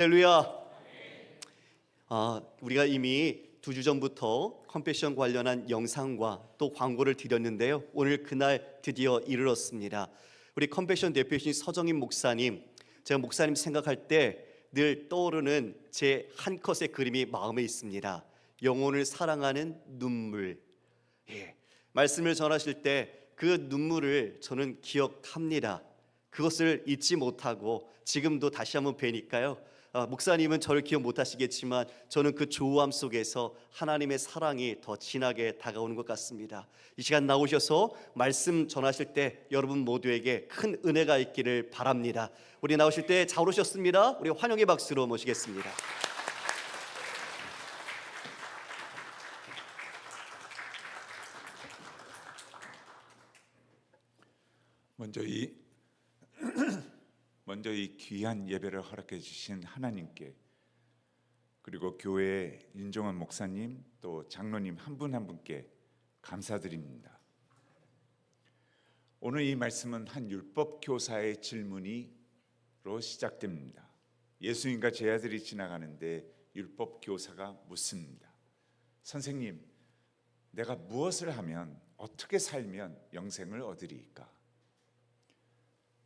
할렐루야. 우리가 이미 2주 전부터 컴패션 관련한 영상과 또 광고를 드렸는데요. 오늘 그날 드디어 이르렀습니다. 우리 컴패션 대표이신 서정인 목사님, 제가 목사님 생각할 때 늘 떠오르는 제 한 컷의 그림이 마음에 있습니다. 영혼을 사랑하는 눈물. 말씀을 전하실 때 그 눈물을 저는 기억합니다. 그것을 잊지 못하고 지금도 다시 한번 뵈니까요, 목사님은 저를 기억 못하시겠지만 저는 그 조우함 속에서 하나님의 사랑이 더 진하게 다가오는 것 같습니다. 이 시간 나오셔서 말씀 전하실 때 여러분 모두에게 큰 은혜가 있기를 바랍니다. 우리 나오실 때 잘 오셨습니다. 우리 환영의 박수로 모시겠습니다. 먼저 이 귀한 예배를 허락해 주신 하나님께, 그리고 교회 윤종원 목사님 또 장로님 한 분 한 분께 감사드립니다. 오늘 이 말씀은 한 율법 교사의 질문으로 시작됩니다. 예수님과 제 아들이 지나가는데 율법 교사가 묻습니다. 선생님, 내가 무엇을 하면, 어떻게 살면 영생을 얻으리이까?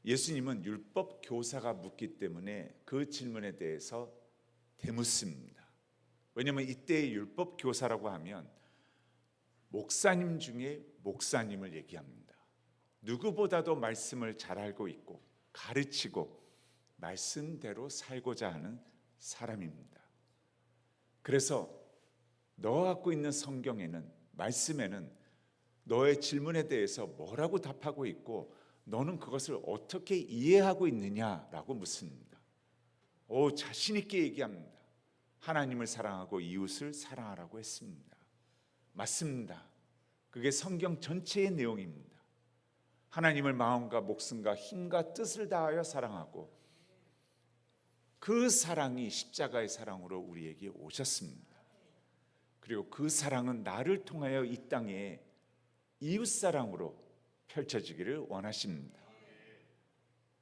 예수님은 율법 교사가 묻기 때문에 그 질문에 대해서 되묻습니다. 왜냐하면 이때의 율법 교사라고 하면 목사님 중에 목사님을 얘기합니다. 누구보다도 말씀을 잘 알고 있고 가르치고 말씀대로 살고자 하는 사람입니다. 그래서 너 갖고 있는 성경에는, 말씀에는 너의 질문에 대해서 뭐라고 답하고 있고 너는 그것을 어떻게 이해하고 있느냐라고 묻습니다. 자신 있게 얘기합니다. 하나님을 사랑하고 이웃을 사랑하라고 했습니다. 맞습니다. 그게 성경 전체의 내용입니다. 하나님을 마음과 목숨과 힘과 뜻을 다하여 사랑하고, 그 사랑이 십자가의 사랑으로 우리에게 오셨습니다. 그리고 그 사랑은 나를 통하여 이 땅에 이웃사랑으로 펼쳐지기를 원하십니다.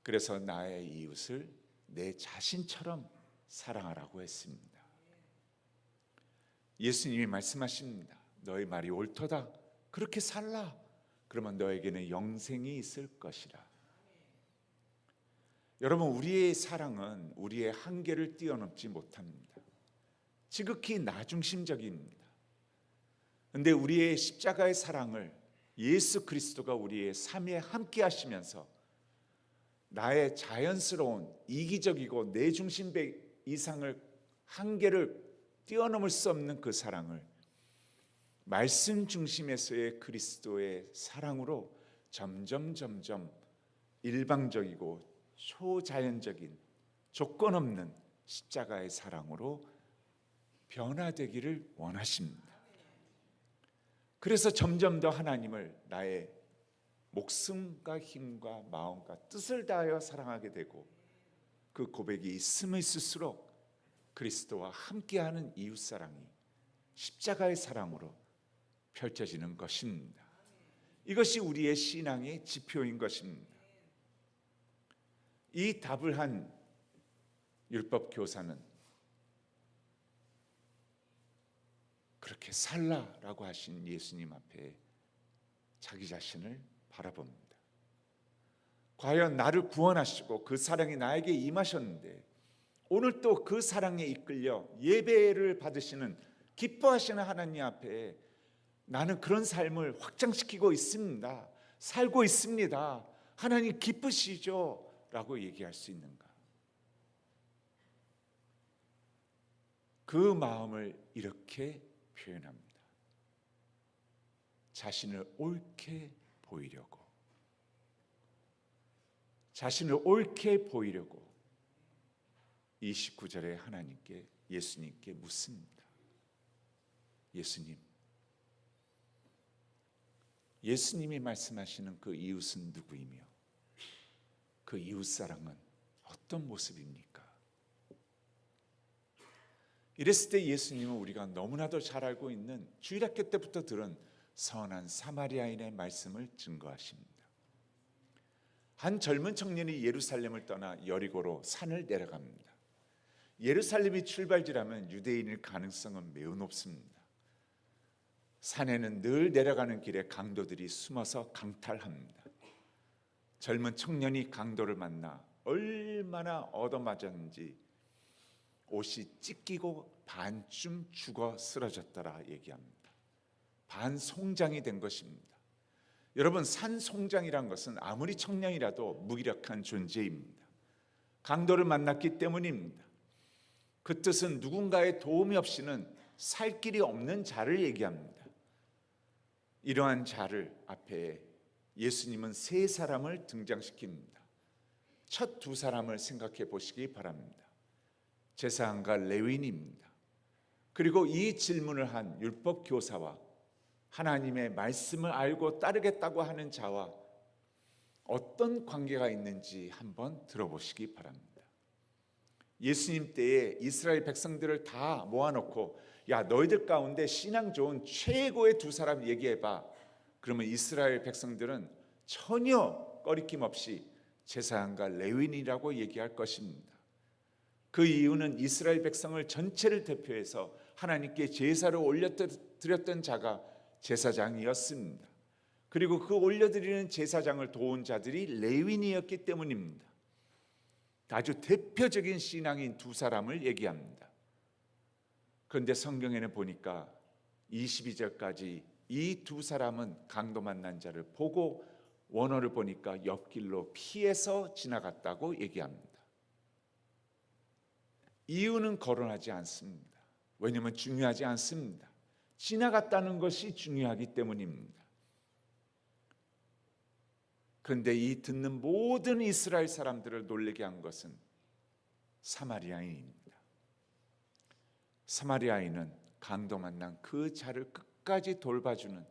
그래서 나의 이웃을 내 자신처럼 사랑하라고 했습니다. 예수님이 말씀하십니다. 너의 말이 옳도다. 그렇게 살라. 그러면 너에게는 영생이 있을 것이라. 여러분, 우리의 사랑은 우리의 한계를 뛰어넘지 못합니다. 지극히 나중심적입니다. 그런데 우리의 십자가의 사랑을 예수 그리스도가 우리의 삶에 함께 하시면서 나의 자연스러운 이기적이고 내중심적 이상을, 한계를 뛰어넘을 수 없는 그 사랑을 말씀 중심에서의 그리스도의 사랑으로 점점 일방적이고 초자연적인 조건 없는 십자가의 사랑으로 변화되기를 원하십니다. 그래서 점점 더 하나님을 나의 목숨과 힘과 마음과 뜻을 다하여 사랑하게 되고, 그 고백이 있으면 있을수록 그리스도와 함께하는 이웃사랑이 십자가의 사랑으로 펼쳐지는 것입니다. 이것이 우리의 신앙의 지표인 것입니다. 이 답을 한 율법 교사는 그렇게 살라라고 하신 예수님 앞에 자기 자신을 바라봅니다. 과연 나를 구원하시고 그 사랑이 나에게 임하셨는데, 오늘 또 그 사랑에 이끌려 예배를 받으시는, 기뻐하시는 하나님 앞에 나는 그런 삶을 확장시키고 있습니다, 살고 있습니다, 하나님 기쁘시죠? 라고 얘기할 수 있는가? 그 마음을 이렇게 표현합니다. 자신을 옳게 보이려고, 자신을 옳게 보이려고 29절에 하나님께, 예수님께 묻습니다. 예수님이 말씀하시는 그 이웃은 누구이며 그 이웃사랑은 어떤 모습입니까? 이랬을 때 예수님은 우리가 너무나도 잘 알고 있는 주일학교 때부터 들은 선한 사마리아인의 말씀을 증거하십니다. 한 젊은 청년이 예루살렘을 떠나 여리고로 산을 내려갑니다. 예루살렘이 출발지라면 유대인일 가능성은 매우 높습니다. 산에는 늘 내려가는 길에 강도들이 숨어서 강탈합니다. 젊은 청년이 강도를 만나 얼마나 얻어맞았는지 옷이 찢기고 반쯤 죽어 쓰러졌더라 얘기합니다. 반송장이 된 것입니다. 여러분, 산송장이란 것은 아무리 청년이라도 무기력한 존재입니다. 강도를 만났기 때문입니다. 그 뜻은 누군가의 도움이 없이는 살 길이 없는 자를 얘기합니다. 이러한 자를 앞에 예수님은 세 사람을 등장시킵니다. 첫 두 사람을 생각해 보시기 바랍니다. 제사장과 레위인입니다. 그리고 이 질문을 한 율법 교사와 하나님의 말씀을 알고 따르겠다고 하는 자와 어떤 관계가 있는지 한번 들어보시기 바랍니다. 예수님 때에 이스라엘 백성들을 다 모아놓고 야, 너희들 가운데 신앙 좋은 최고의 두 사람 얘기해봐. 그러면 이스라엘 백성들은 전혀 꺼리낌 없이 제사장과 레위인이라고 얘기할 것입니다. 그 이유는 이스라엘 백성을 전체를 대표해서 하나님께 제사를 올려드렸던 자가 제사장이었습니다. 그리고 그 올려드리는 제사장을 도운 자들이 레위인이었기 때문입니다. 아주 대표적인 신앙인 두 사람을 얘기합니다. 그런데 성경에는 보니까 22절까지 이 두 사람은 강도 만난 자를 보고 원어를 보니까 옆길로 피해서 지나갔다고 얘기합니다. 이유는 거론하지 않습니다. 왜냐하면 중요하지 않습니다. 지나갔다는 것이 중요하기 때문입니다. 그런데 이 듣는 모든 이스라엘 사람들을 놀라게 한 것은 사마리아인입니다. 사마리아인은 강도 만난 그 자를 끝까지 돌봐주는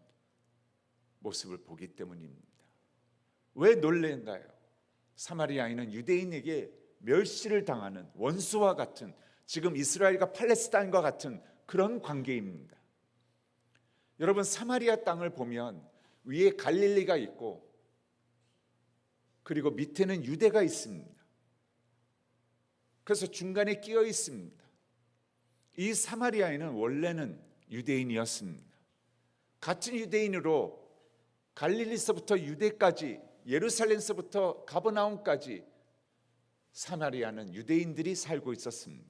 모습을 보기 때문입니다. 왜 놀랜가요? 사마리아인은 유대인에게 멸시를 당하는 원수와 같은, 지금 이스라엘과 팔레스타인과 같은 그런 관계입니다. 여러분, 사마리아 땅을 보면 위에 갈릴리가 있고 그리고 밑에는 유대가 있습니다. 그래서 중간에 끼어 있습니다. 이 사마리아인은 원래는 유대인이었습니다. 같은 유대인으로 갈릴리서부터 유대까지, 예루살렘서부터 가버나움까지 사마리아는 유대인들이 살고 있었습니다.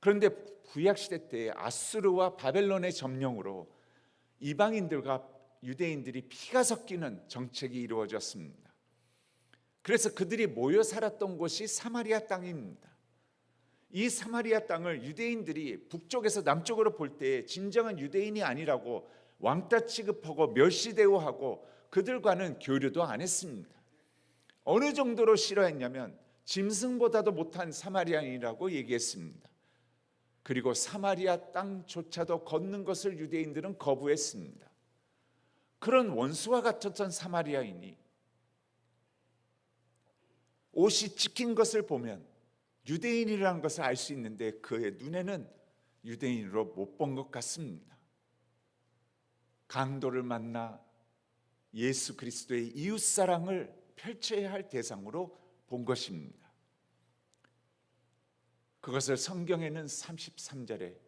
그런데 구약시대 때 아수르와 바벨론의 점령으로 이방인들과 유대인들이 피가 섞이는 정책이 이루어졌습니다. 그래서 그들이 모여 살았던 곳이 사마리아 땅입니다. 이 사마리아 땅을 유대인들이 북쪽에서 남쪽으로 볼 때 진정한 유대인이 아니라고 왕따 취급하고 멸시 대우하고 그들과는 교류도 안 했습니다. 어느 정도로 싫어했냐면 짐승보다도 못한 사마리아인이라고 얘기했습니다. 그리고 사마리아 땅조차도 걷는 것을 유대인들은 거부했습니다. 그런 원수와 같았던 사마리아인이 옷이 찢긴 것을 보면 유대인이라는 것을 알 수 있는데 그의 눈에는 유대인으로 못 본 것 같습니다. 강도를 만나 예수 그리스도의 이웃사랑을 펼쳐야 할 대상으로 본 것입니다. 그것을 성경에는 33절에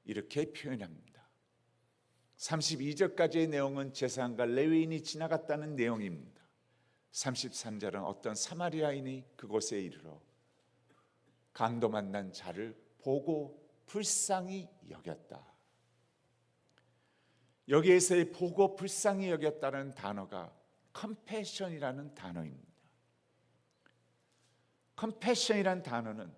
이렇게 표현합니다. 32절까지의 내용은 제사장과 레위인이 지나갔다는 내용입니다. 33절은 어떤 사마리아인이 그곳에 이르러 강도 만난 자를 보고 불쌍히 여겼다. 여기에서의 보고 불쌍히 여겼다는 단어가 컴패션이라는 단어입니다. 컴패션이라는 단어는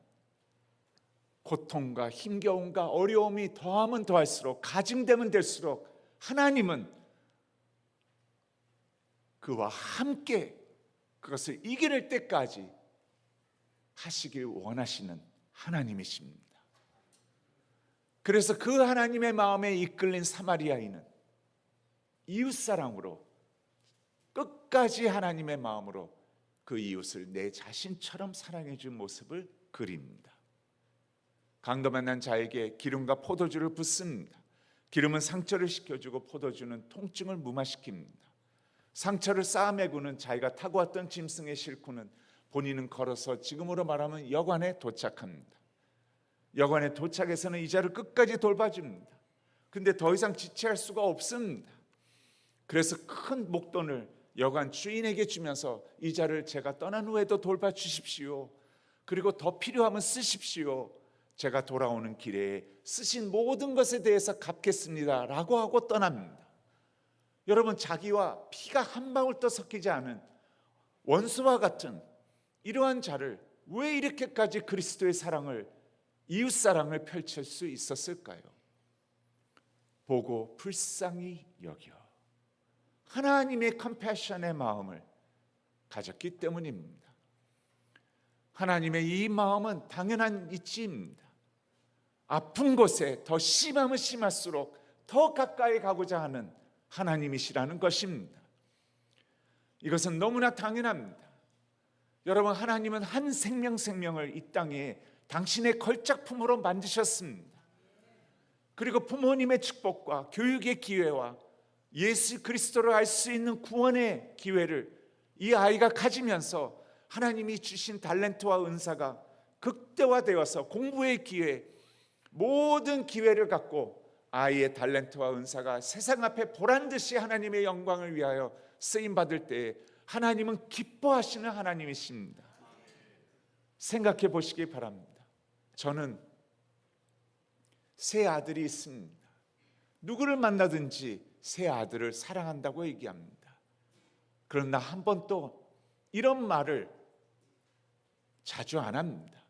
고통과 힘겨움과 어려움이 더하면 더할수록, 가증되면 될수록 하나님은 그와 함께 그것을 이길 때까지 하시길 원하시는 하나님이십니다. 그래서 그 하나님의 마음에 이끌린 사마리아인은 이웃사랑으로 끝까지 하나님의 마음으로 그 이웃을 내 자신처럼 사랑해 준 모습을 그립니다. 강도 만난 자에게 기름과 포도주를 붓습니다. 기름은 상처를 식혀주고 포도주는 통증을 무마시킵니다. 상처를 쌓아매고는 자기가 타고 왔던 짐승에 싣고는 본인은 걸어서 지금으로 말하면 여관에 도착합니다. 여관에 도착해서는 이자를 끝까지 돌봐줍니다. 근데 더 이상 지체할 수가 없습니다. 그래서 큰 목돈을 여관 주인에게 주면서 이자를 제가 떠난 후에도 돌봐주십시오. 그리고 더 필요하면 쓰십시오. 제가 돌아오는 길에 쓰신 모든 것에 대해서 갚겠습니다 라고 하고 떠납니다. 여러분, 자기와 피가 한 방울도 섞이지 않은 원수와 같은 이러한 자를 왜 이렇게까지 그리스도의 사랑을, 이웃사랑을 펼칠 수 있었을까요? 보고 불쌍히 여겨 하나님의 컴패션의 마음을 가졌기 때문입니다. 하나님의 이 마음은 당연한 이치입니다. 아픈 곳에 더 심하면 심할수록 더 가까이 가고자 하는 하나님이시라는 것입니다. 이것은 너무나 당연합니다. 여러분, 하나님은 한 생명을 이 땅에 당신의 걸작품으로 만드셨습니다. 그리고 부모님의 축복과 교육의 기회와 예수 그리스도를 알 수 있는 구원의 기회를 이 아이가 가지면서 하나님이 주신 달란트와 은사가 극대화되어서 공부의 기회, 모든 기회를 갖고 아이의 달란트와 은사가 세상 앞에 보란듯이 하나님의 영광을 위하여 쓰임받을 때에 하나님은 기뻐하시는 하나님이십니다. 생각해 보시기 바랍니다. 저는 세 아들이 있습니다. 누구를 만나든지 새 아들을 사랑한다고 얘기합니다. 그러나 한 번도 이런 말을 자주 안 합니다.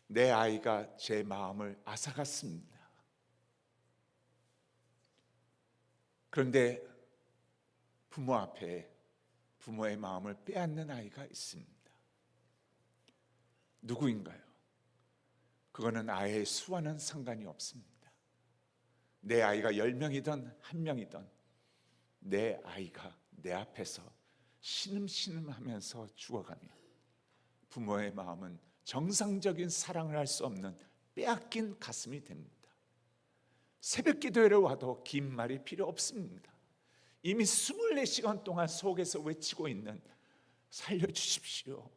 내 아이가 제 마음을 앗아갔습니다. 그런데 부모 앞에 부모의 마음을 빼앗는 아이가 있습니다. 누구인가요? 그거는 아이의 수와는 상관이 없습니다. 내 아이가 10명이든 1명이든 내 아이가 내 앞에서 신음신음하면서 죽어가면 부모의 마음은 정상적인 사랑을 할 수 없는 빼앗긴 가슴이 됩니다. 새벽 기도회를 와도 긴 말이 필요 없습니다. 이미 24시간 동안 속에서 외치고 있는 살려주십시오,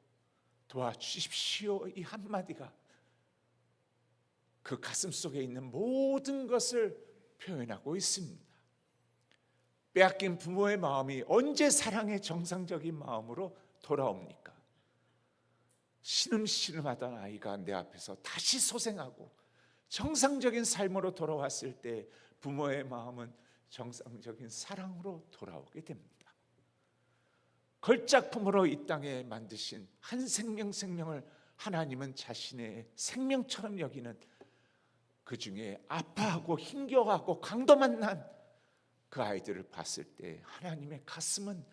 도와주십시오 이 한마디가 그 가슴 속에 있는 모든 것을 표현하고 있습니다. 빼앗긴 부모의 마음이 언제 사랑의 정상적인 마음으로 돌아옵니까? 신음신음하던 아이가 내 앞에서 다시 소생하고 정상적인 삶으로 돌아왔을 때 부모의 마음은 정상적인 사랑으로 돌아오게 됩니다. 걸작품으로 이 땅에 만드신 한 생명을 하나님은 자신의 생명처럼 여기는, 그 중에 아파하고 힘겨워하고 강도 만난 그 아이들을 봤을 때 하나님의 가슴은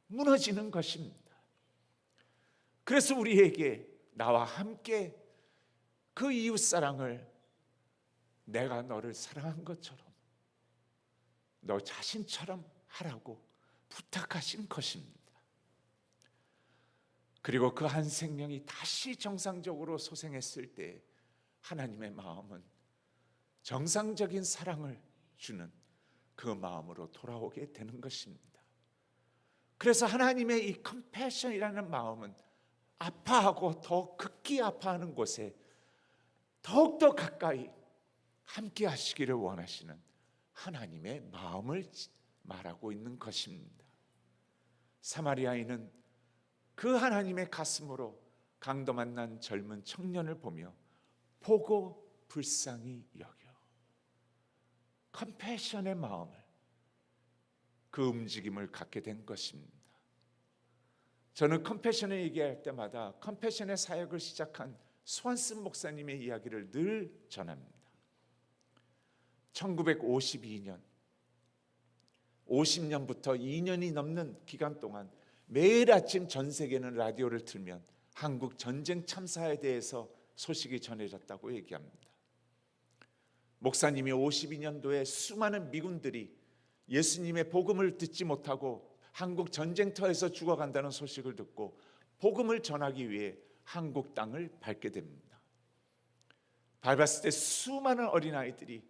무너지는 것입니다. 그래서 우리에게 나와 함께 그 이웃사랑을 내가 너를 사랑한 것처럼 너 자신처럼 하라고 부탁하신 것입니다. 그리고 그 한 생명이 다시 정상적으로 소생했을 때 하나님의 마음은 정상적인 사랑을 주는 그 마음으로 돌아오게 되는 것입니다. 그래서 하나님의 이 컴패션이라는 마음은 아파하고 더 극히 아파하는 곳에 더욱더 가까이 함께 하시기를 원하시는 하나님의 마음을 말하고 있는 것입니다. 사마리아인은 그 하나님의 가슴으로 강도 만난 젊은 청년을 보며 보고 불쌍히 여겨 컴패션의 마음을, 그 움직임을 갖게 된 것입니다. 저는 컴패션을 얘기할 때마다 컴패션의 사역을 시작한 스완슨 목사님의 이야기를 늘 전합니다. 1952년 50년부터 2년이 넘는 기간 동안 매일 아침 전 세계는 라디오를 틀면 한국 전쟁 참사에 대해서 소식이 전해졌다고 얘기합니다. 목사님이 52년도에 수많은 미군들이 예수님의 복음을 듣지 못하고 한국 전쟁터에서 죽어간다는 소식을 듣고 복음을 전하기 위해 한국 땅을 밟게 됩니다. 밟았을 때 수많은 어린아이들이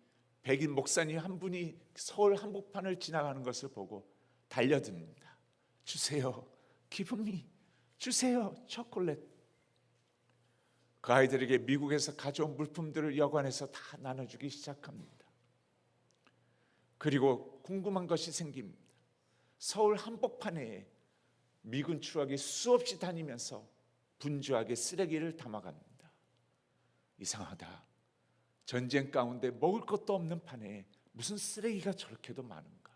백인 목사님 한 분이 서울 한복판을 지나가는 것을 보고 달려듭니다. 주세요, 기분이 주세요, 초콜릿. 그 아이들에게 미국에서 가져온 물품들을 여관에서 다 나눠주기 시작합니다. 그리고 궁금한 것이 생깁니다. 서울 한복판에 미군 추락이 수없이 다니면서 분주하게 쓰레기를 담아갑니다. 이상하다. 전쟁 가운데 먹을 것도 없는 판에 무슨 쓰레기가 저렇게도 많은가.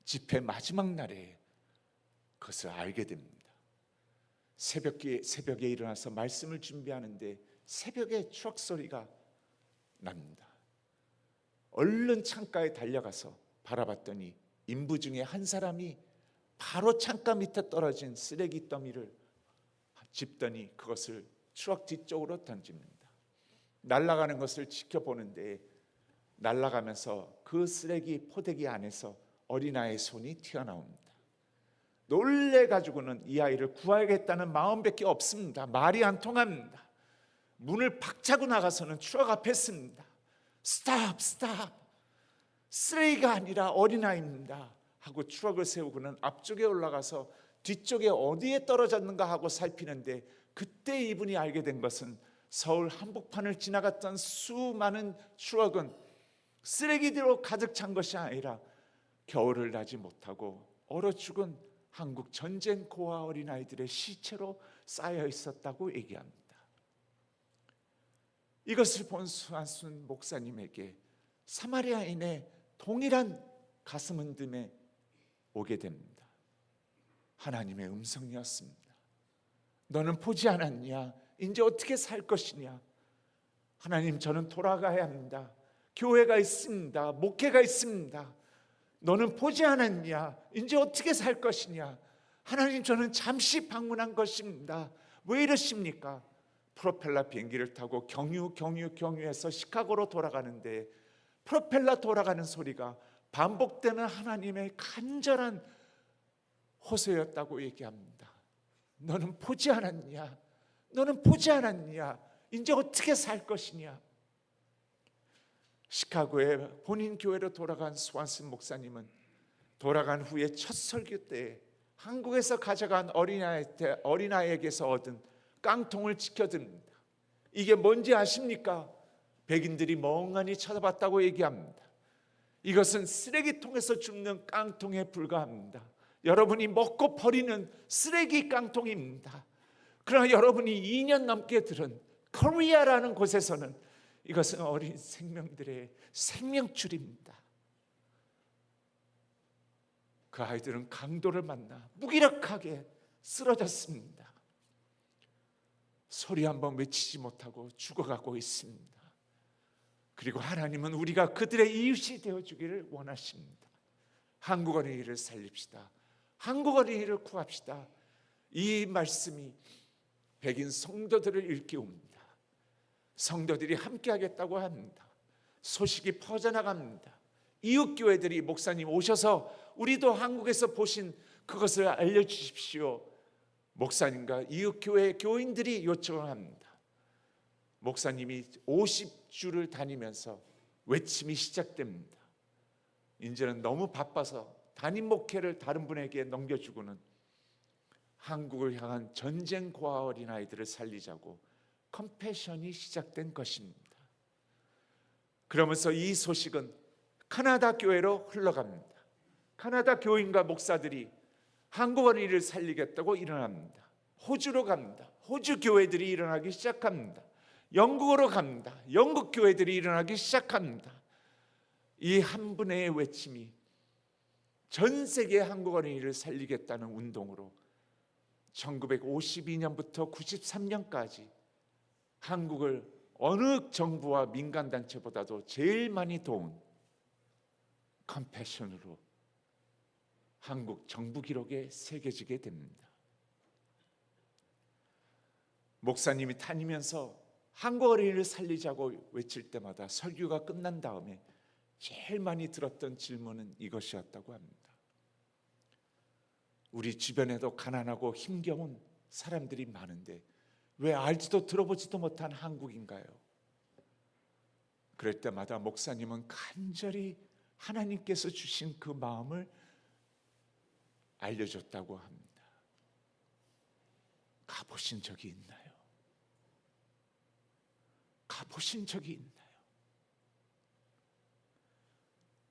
집회 마지막 날에 그것을 알게 됩니다. 새벽에 일어나서 말씀을 준비하는데 새벽에 추억 소리가 납니다. 얼른 창가에 달려가서 바라봤더니 인부 중에 한 사람이 바로 창가 밑에 떨어진 쓰레기 더미를 짚더니 그것을 추억 뒤쪽으로 던집니다. 날아가는 것을 지켜보는데 날아가면서 그 쓰레기 포대기 안에서 어린아이의 손이 튀어나옵니다. 놀래가지고는 이 아이를 구하겠다는 마음밖에 없습니다. 말이 안 통합니다. 문을 박차고 나가서는 추억 앞에 씁니다. 스탑 스탑, 쓰레기가 아니라 어린아이입니다 하고 추억을 세우고는 앞쪽에 올라가서 뒤쪽에 어디에 떨어졌는가 하고 살피는데 그때 이분이 알게 된 것은 서울 한복판을 지나갔던 수많은 추억은 쓰레기로 가득 찬 것이 아니라 겨울을 나지 못하고 얼어 죽은 한국 전쟁 고아 어린아이들의 시체로 쌓여 있었다고 얘기합니다. 이것을 본 수한순 목사님에게 사마리아인의 동일한 가슴 흔듦에 오게 됩니다. 하나님의 음성이었습니다. 너는 보지 않았냐? 이제 어떻게 살 것이냐? 하나님, 저는 돌아가야 합니다. 교회가 있습니다. 목회가 있습니다. 너는 보지 않았냐? 이제 어떻게 살 것이냐? 하나님, 저는 잠시 방문한 것입니다. 왜 이러십니까? 프로펠러 비행기를 타고 경유해서 시카고로 돌아가는데 프로펠러 돌아가는 소리가 반복되는 하나님의 간절한 호소였다고 얘기합니다. 너는 보지 않았냐? 너는 보지 않았냐? 이제 어떻게 살 것이냐? 시카고에 본인 교회로 돌아간 스완슨 목사님은 돌아간 후에 첫 설교 때 한국에서 가져간 어린아이에게서 얻은 깡통을 지켜듭니다. 이게 뭔지 아십니까? 백인들이 멍하니 쳐다봤다고 얘기합니다. 이것은 쓰레기통에서 줍는 깡통에 불과합니다. 여러분이 먹고 버리는 쓰레기 깡통입니다. 그러나 여러분이 2년 넘게 들은 코리아라는 곳에서는 이것은 어린 생명들의 생명줄입니다. 그 아이들은 강도를 만나 무기력하게 쓰러졌습니다. 소리 한번 외치지 못하고 죽어가고 있습니다. 그리고 하나님은 우리가 그들의 이웃이 되어주기를 원하십니다. 한국 어린이를 살립시다. 한국 어린이를 구합시다. 이 말씀이 백인 성도들을 일깨웁니다. 성도들이 함께하겠다고 합니다. 소식이 퍼져나갑니다. 이웃교회들이 목사님 오셔서 우리도 한국에서 보신 그것을 알려주십시오. 목사님과 이웃교회 교인들이 요청을 합니다. 목사님이 50주를 다니면서 외침이 시작됩니다. 이제는 너무 바빠서 담임 목회를 다른 분에게 넘겨주고는 한국을 향한 전쟁 고아 어린아이들을 살리자고 컴패션이 시작된 것입니다. 그러면서 이 소식은 카나다 교회로 흘러갑니다. 카나다 교인과 목사들이 한국 어린이를 살리겠다고 일어납니다. 호주로 갑니다. 호주 교회들이 일어나기 시작합니다. 영국으로 갑니다. 영국 교회들이 일어나기 시작합니다. 이 한 분의 외침이 전 세계 한국 어린이를 살리겠다는 운동으로 1952년부터 93년까지 한국을 어느 정부와 민간단체보다도 제일 많이 도운 컴패션으로 한국 정부 기록에 새겨지게 됩니다. 목사님이 다니면서 한국 어린이를 살리자고 외칠 때마다 설교가 끝난 다음에 제일 많이 들었던 질문은 이것이었다고 합니다. 우리 주변에도 가난하고 힘겨운 사람들이 많은데 왜 알지도 들어보지도 못한 한국인가요? 그럴 때마다 목사님은 간절히 하나님께서 주신 그 마음을 알려줬다고 합니다. 가보신 적이 있나요? 보신 적이 있나요?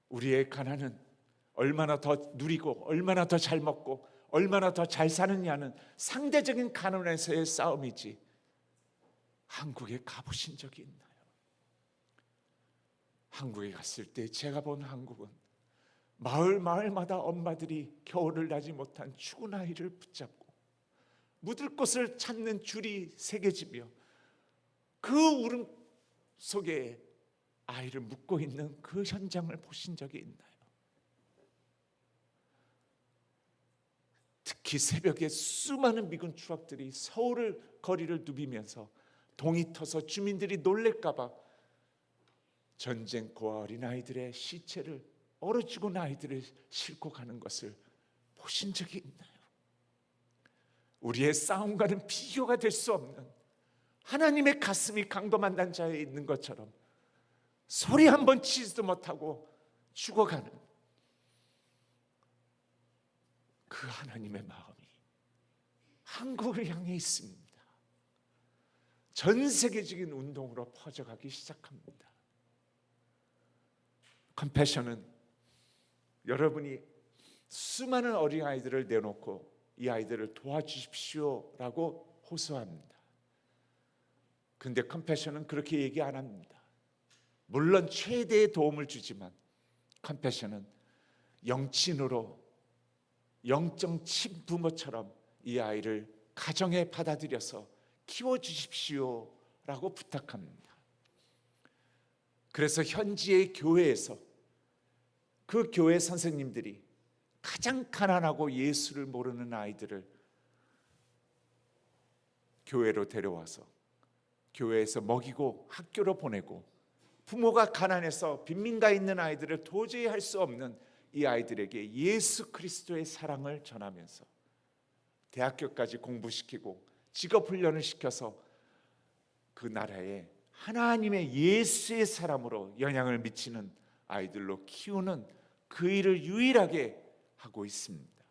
우리의 가난은 얼마나 더 누리고 얼마나 더 잘 먹고 얼마나 더 잘 사느냐는 상대적인 가난에서의 싸움이지, 한국에 가보신 적이 있나요? 한국에 갔을 때 제가 본 한국은 마을마다 엄마들이 겨울을 나지 못한 죽은 아이를 붙잡고 묻을 곳을 찾는 줄이 새겨지며 그 울음 속에 아이를 묻고 있는 그 현장을 보신 적이 있나요? 특히 새벽에 수많은 미군 추락들이 서울을 거리를 누비면서 동이 터서 주민들이 놀랄까 봐 전쟁고아 어린아이들의 시체를, 얼어 죽은 아이들을 싣고 가는 것을 보신 적이 있나요? 우리의 싸움과는 비교가 될 수 없는, 하나님의 가슴이 강도만난 자에 있는 것처럼 소리 한 번 치지도 못하고 죽어가는 그 하나님의 마음이 한국을 향해 있습니다. 전 세계적인 운동으로 퍼져가기 시작합니다. 컴패션은 여러분이 수많은 어린아이들을 내놓고 이 아이들을 도와주십시오라고 호소합니다. 근데 컴패션은 그렇게 얘기 안 합니다. 물론 최대의 도움을 주지만 컴패션은 영친으로, 영적 친부모처럼 이 아이를 가정에 받아들여서 키워주십시오라고 부탁합니다. 그래서 현지의 교회에서 그 교회 선생님들이 가장 가난하고 예수를 모르는 아이들을 교회로 데려와서 교회에서 먹이고 학교로 보내고, 부모가 가난해서 빈민가에 있는 아이들을 도저히 할 수 없는 이 아이들에게 예수 그리스도의 사랑을 전하면서 대학교까지 공부시키고 직업훈련을 시켜서 그 나라에 하나님의 예수의 사람으로 영향을 미치는 아이들로 키우는 그 일을 유일하게 하고 있습니다.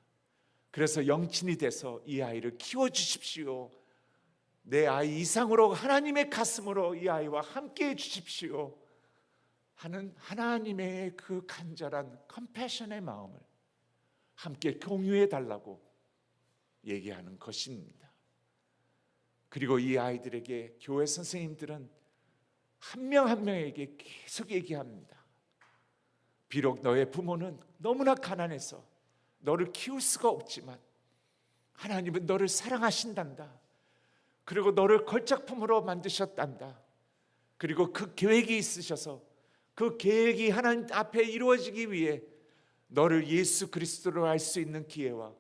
그래서 영친이 돼서 이 아이를 키워주십시오, 내 아이 이상으로 하나님의 가슴으로 이 아이와 함께해 주십시오 하는 하나님의 그 간절한 컴패션의 마음을 함께 공유해 달라고 얘기하는 것입니다. 그리고 이 아이들에게 교회 선생님들은 한 명 한 명에게 계속 얘기합니다. 비록 너의 부모는 너무나 가난해서 너를 키울 수가 없지만 하나님은 너를 사랑하신단다. 그리고 너를 걸작품으로 만드셨단다. 그리고 그 계획이 있으셔서 그 계획이 하나님 앞에 이루어지기 위해 너를 예수 그리스도로 알 수 있는 기회와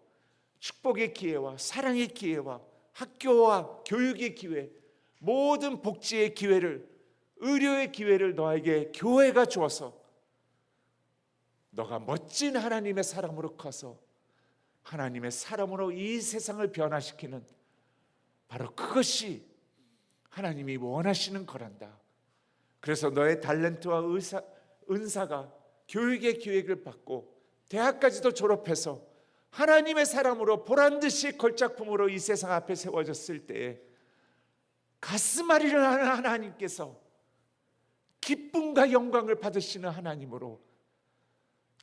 축복의 기회와 사랑의 기회와 학교와 교육의 기회, 모든 복지의 기회를, 의료의 기회를 너에게 교회가 주어서 너가 멋진 하나님의 사람으로 커서 하나님의 사람으로 이 세상을 변화시키는, 바로 그것이 하나님이 원하시는 거란다. 그래서 너의 탤런트와 은사가 교육의 기획을 받고 대학까지도 졸업해서 하나님의 사람으로 보란듯이 걸작품으로 이 세상 앞에 세워졌을 때에 가슴앓이를 하는 하나님께서 기쁨과 영광을 받으시는 하나님으로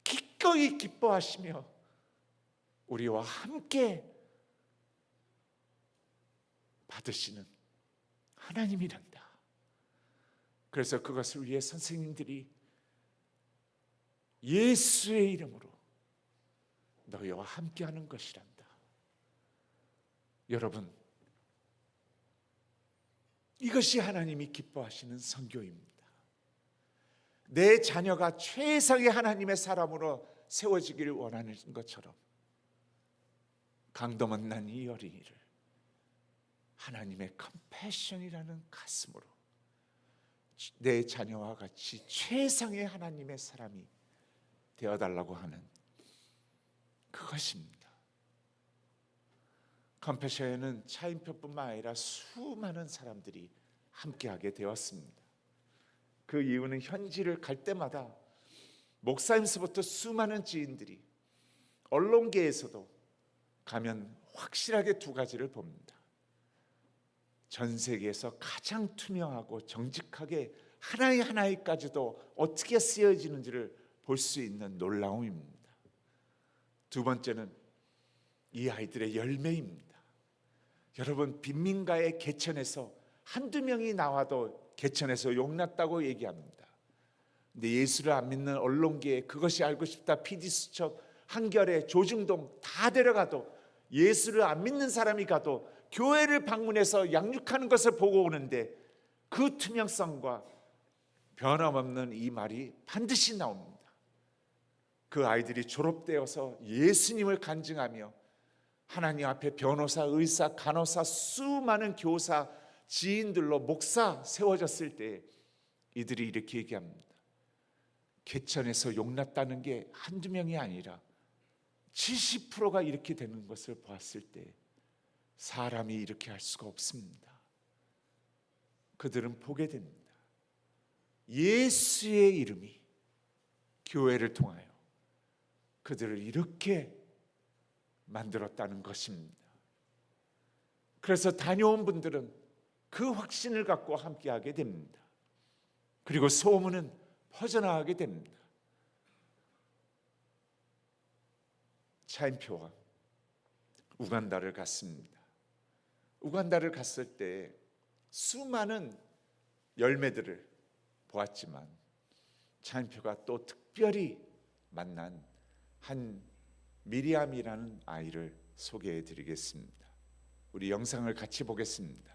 기꺼이 기뻐하시며 우리와 함께 받으시는 하나님이란다. 그래서 그것을 위해 선생님들이 예수의 이름으로 너희와 함께하는 것이란다. 여러분, 이것이 하나님이 기뻐하시는 선교입니다. 내 자녀가 최상의 하나님의 사람으로 세워지기를 원하는 것처럼 강도만난 이 어린이를 하나님의 컴패션이라는 가슴으로 내 자녀와 같이 최상의 하나님의 사람이 되어달라고 하는 그것입니다. 컴패션에는 차인표뿐만 아니라 수많은 사람들이 함께하게 되었습니다. 그 이유는 현지를 갈 때마다 목사님서부터 수많은 지인들이, 언론계에서도 가면 확실하게 두 가지를 봅니다. 전 세계에서 가장 투명하고 정직하게 하나의 하나에까지도 어떻게 쓰여지는지를 볼 수 있는 놀라움입니다. 두 번째는 이 아이들의 열매입니다. 여러분, 빈민가의 개천에서 한두 명이 나와도 개천에서 용났다고 얘기합니다. 근데 예수를 안 믿는 언론계에 그것이 알고 싶다, PD수첩, 한겨레, 조중동 다 데려가도 예수를 안 믿는 사람이 가도 교회를 방문해서 양육하는 것을 보고 오는데 그 투명성과 변함없는 이 말이 반드시 나옵니다. 그 아이들이 졸업되어서 예수님을 간증하며 하나님 앞에 변호사, 의사, 간호사, 수많은 교사, 지인들로 목사 세워졌을 때 이들이 이렇게 얘기합니다. 개천에서 용났다는 게 한두 명이 아니라 70%가 이렇게 되는 것을 보았을 때 사람이 이렇게 할 수가 없습니다. 그들은 보게 됩니다. 예수의 이름이 교회를 통하여 그들을 이렇게 만들었다는 것입니다. 그래서 다녀온 분들은 그 확신을 갖고 함께하게 됩니다. 그리고 소문은 퍼져나가게 됩니다. 차인표와 우간다를 갔습니다. 우간다를 갔을 때 수많은 열매들을 보았지만 차인표가 또 특별히 만난 한 미리암이라는 아이를 소개해 드리겠습니다. 우리 영상을 같이 보겠습니다.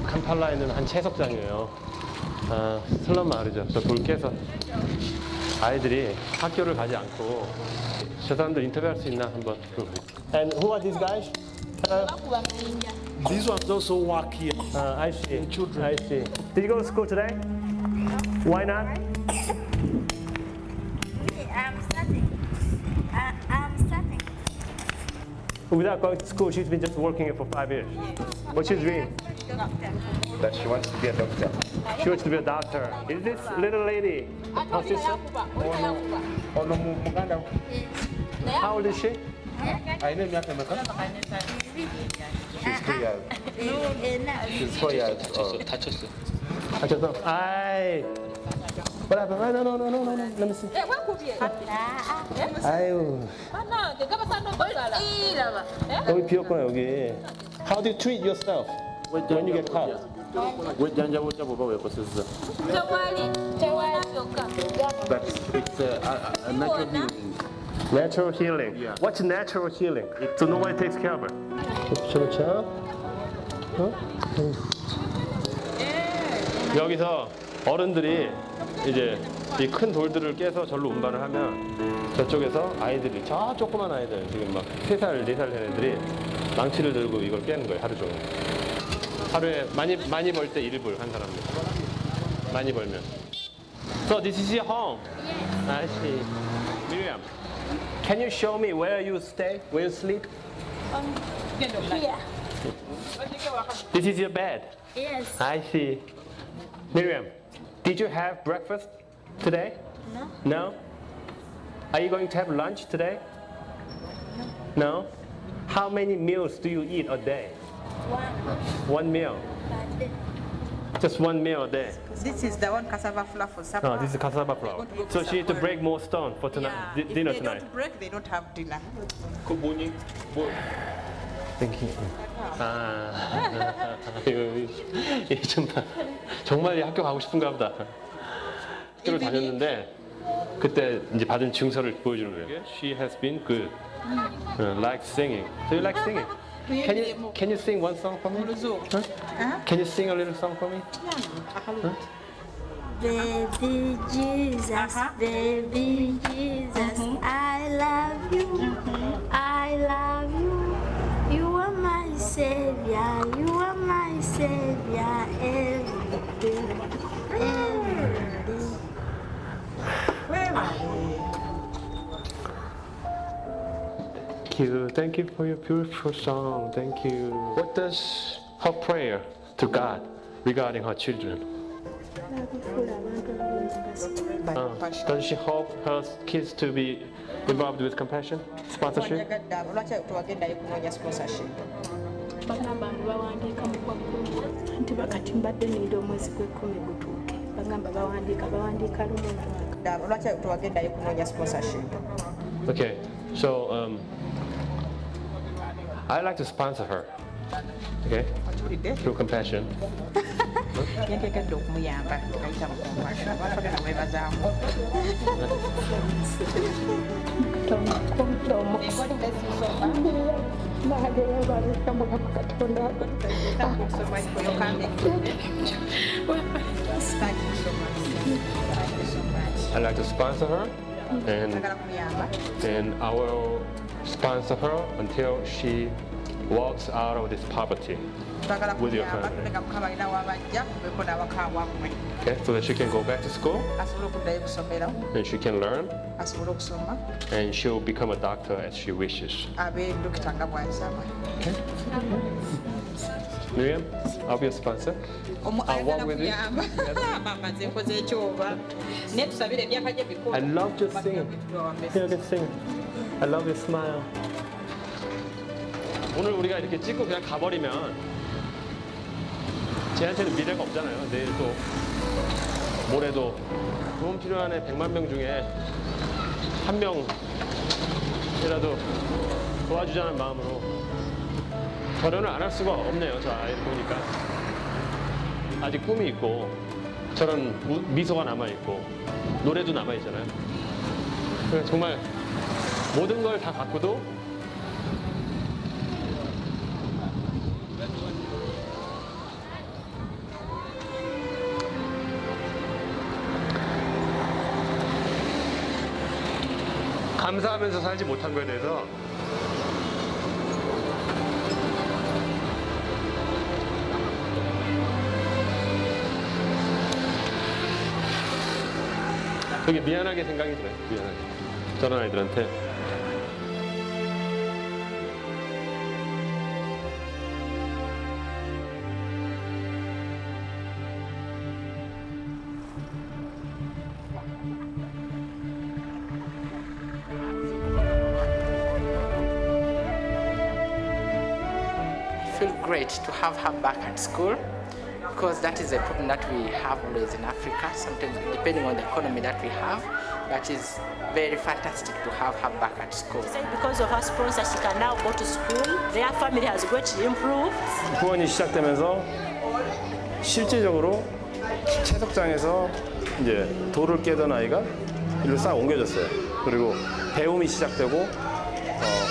캄팔라에 있는 한 채석장이에요. 슬럼 마을이죠. 저 돌 깨서 아이들이 학교를 가지 않고 저 사람들 인터뷰할 수 있나 한번. And who are these guys? These ones also work here. I see. I see. Did you go to school today? Why not? I'm studying. I'm studying. Without going to school, she's been just working here for 5 years. What's your dream? That she wants to be a doctor. She wants to be a doctor. Is this little lady her sister? Oh no, Muganda. How old is she? I know Miyake Maka. She's 2 years. She's 4 years old. 다쳤어. 아이. What happened? No, no, no, no, no, no. Let me see. 아유. 여기 비었구나 여기. How do you treat yourself when you get cut? But it's a natural healing. Natural healing. What's natural healing? So nobody takes care of her. 그렇죠. 여기서 어른들이 이제 이 큰 돌들을 깨서 절로 운반을 하면 저쪽에서 아이들이 저 조그만 아이들 지금 막 3살, 4살 된 애들이 망치를 들고 이걸 깨는 거예요 하루 종일. 하루에 많이 벌 때 1불 한 사람들. 많이 벌면. So this is your home. I see. Miriam, can you show me where you stay, where you sleep? Here. This is your bed. Yes. I see. Miriam, did you have breakfast today? No. No? Are you going to have lunch today? No? How many meals do you eat a day? One. One meal. Just one meal a day. This is the one cassava flour for supper. No, this is cassava flour. So she needs to break more stone for tonight, Yeah, dinner if they tonight. don't break, they don't have dinner. 그 뭐니? 뭐? Thank you. 정말 이 학교 가고 싶은가 보다. 학교를 다녔는데 그때 이제 받은 증서를 보여주는 거예요. She has been good. Like singing. Do you like singing? Can you sing one song for me? Huh? Can you sing a little song for me? Baby Jesus, baby Jesus, I love you, I love you. You are my savior, you are my savior every day, every day. Thank you for your beautiful song. Thank you. What does her prayer to God regarding her children? Does she hope her kids to be involved with compassion, sponsorship? Lwaki tewagendayo kunoonya sponsorship? bagamba mbu bawandiika mu gwaggulu anti bakati mbadde nira omwezi gw'ekkumi gutuuke bagamba bawandiika lumu omwaka. Lwaki tewagendayo kunoonya sponsorship? Okay, so I like to sponsor her. Okay, Mpulidde? through compassion. Yenteekedde okumuyamba ayita mu compassion. Lwaki weebazaamu? I like to sponsor her, Njagala kumuyamba. and I will sponsor her until she walks out of this poverty. Twagala With your kumuyamba family. tuleka mukama alina wabajja kubeeko n'awaka wammwe Okay, so that she can go back to school asobole okuddayo kusomera and she can learn asobole okusoma and she'll become a doctor as she wishes. abe dokita nga bw'asaba. Miriam, I'll be a sponsor. I'll walk with you. Mama nze nkoze ekyoba naye tusabire emyaka gye mikulu. I love your singing. Yeah, I can sing. I love your smile. 오늘 우리가 이렇게 찍고 그냥 가버리면 쟤한테는 미래가 없잖아요. 내일 또 모레도 도움 필요한 애 100만 명 중에 한 명이라도 도와주자는 마음으로 결혼을 안 할 수가 없네요. 저 아이를 보니까 아직 꿈이 있고 저런 미소가 남아 있고 노래도 남아 있잖아요. 그래서 정말 모든 걸 다 갖고도 감사하면서 살지 못한 거에 대해서 되게 미안하게 생각이 들어요. 미안하게. 저런 아이들한테. I feel great to have her back at school because that is a problem that we have always in Africa, sometimes depending on the economy that we have, but it's very fantastic to have her back at school. Because of her sponsor, she can now go to school. Their family has greatly improved. 후원이 시작되면서 실질적으로 채석장에서 이제 돌을 깨던 아이가 일로 싹 옮겨졌어요. 그리고 배움이 시작되고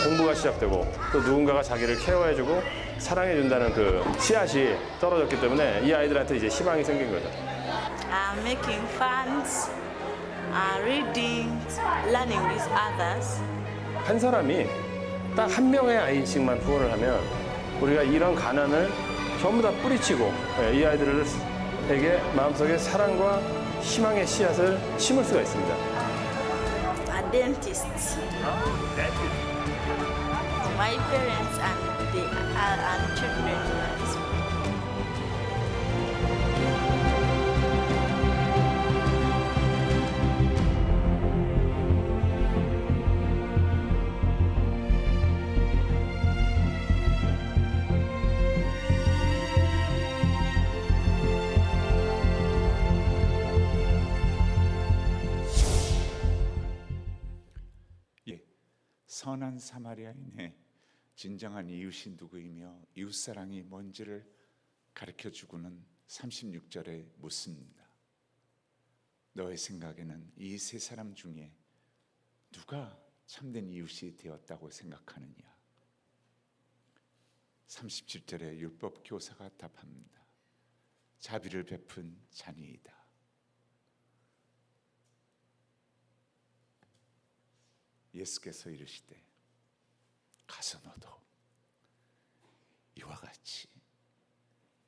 공부가 시작되고 또 누군가가 자기를 케어해주고 사랑해준다는 그 씨앗이 떨어졌기 때문에 이 아이들한테 이제 희망이 생긴 거죠. Making funds, reading, learning with others. 한 사람이 딱 한 명의 아이씩만 후원을 하면 우리가 이런 가난을 전부 다 뿌리치고 이 아이들에게 마음속에 사랑과 희망의 씨앗을 심을 수가 있습니다. A dentist. My parents and children were school. 예, 선한 사마리아인의 진정한 이웃이 누구이며 이웃사랑이 뭔지를 가르쳐주고는 36절에 묻습니다. 너의 생각에는 이 세 사람 중에 누가 참된 이웃이 되었다고 생각하느냐? 37절에 율법 교사가 답합니다. 자비를 베푼 자니이다. 예수께서 이르시되 가서 너도 이와 같이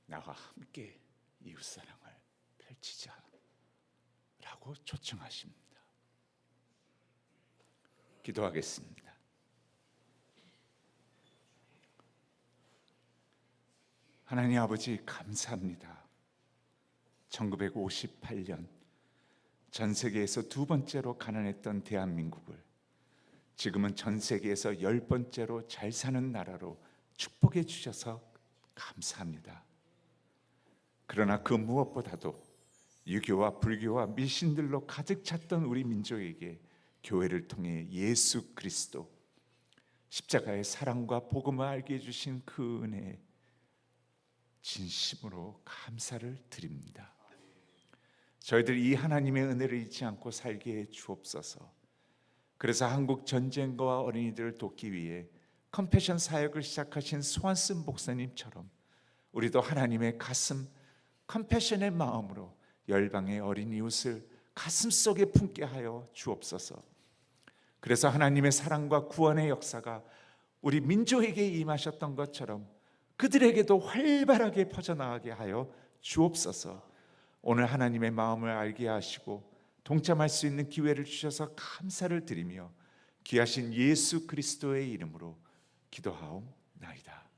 나와 함께 이웃사랑을 펼치자라고 초청하십니다. 기도하겠습니다. 하나님 아버지 감사합니다. 1958년 전 세계에서 두 번째로 가난했던 대한민국을 지금은 전 세계에서 10번째로 잘 사는 나라로 축복해 주셔서 감사합니다. 그러나 그 무엇보다도 유교와 불교와 미신들로 가득 찼던 우리 민족에게 교회를 통해 예수 그리스도 십자가의 사랑과 복음을 알게 해주신 그 은혜에 진심으로 감사를 드립니다. 저희들 이 하나님의 은혜를 잊지 않고 살게 해 주옵소서. 그래서 한국 전쟁과 어린이들을 돕기 위해 컴패션 사역을 시작하신 스완슨 목사님처럼 우리도 하나님의 가슴 컴패션의 마음으로 열방의 어린 이웃을 가슴속에 품게 하여 주옵소서. 그래서 하나님의 사랑과 구원의 역사가 우리 민족에게 임하셨던 것처럼 그들에게도 활발하게 퍼져나가게 하여 주옵소서. 오늘 하나님의 마음을 알게 하시고 동참할 수 있는 기회를 주셔서 감사를 드리며 귀하신 예수 그리스도의 이름으로 기도하옵나이다.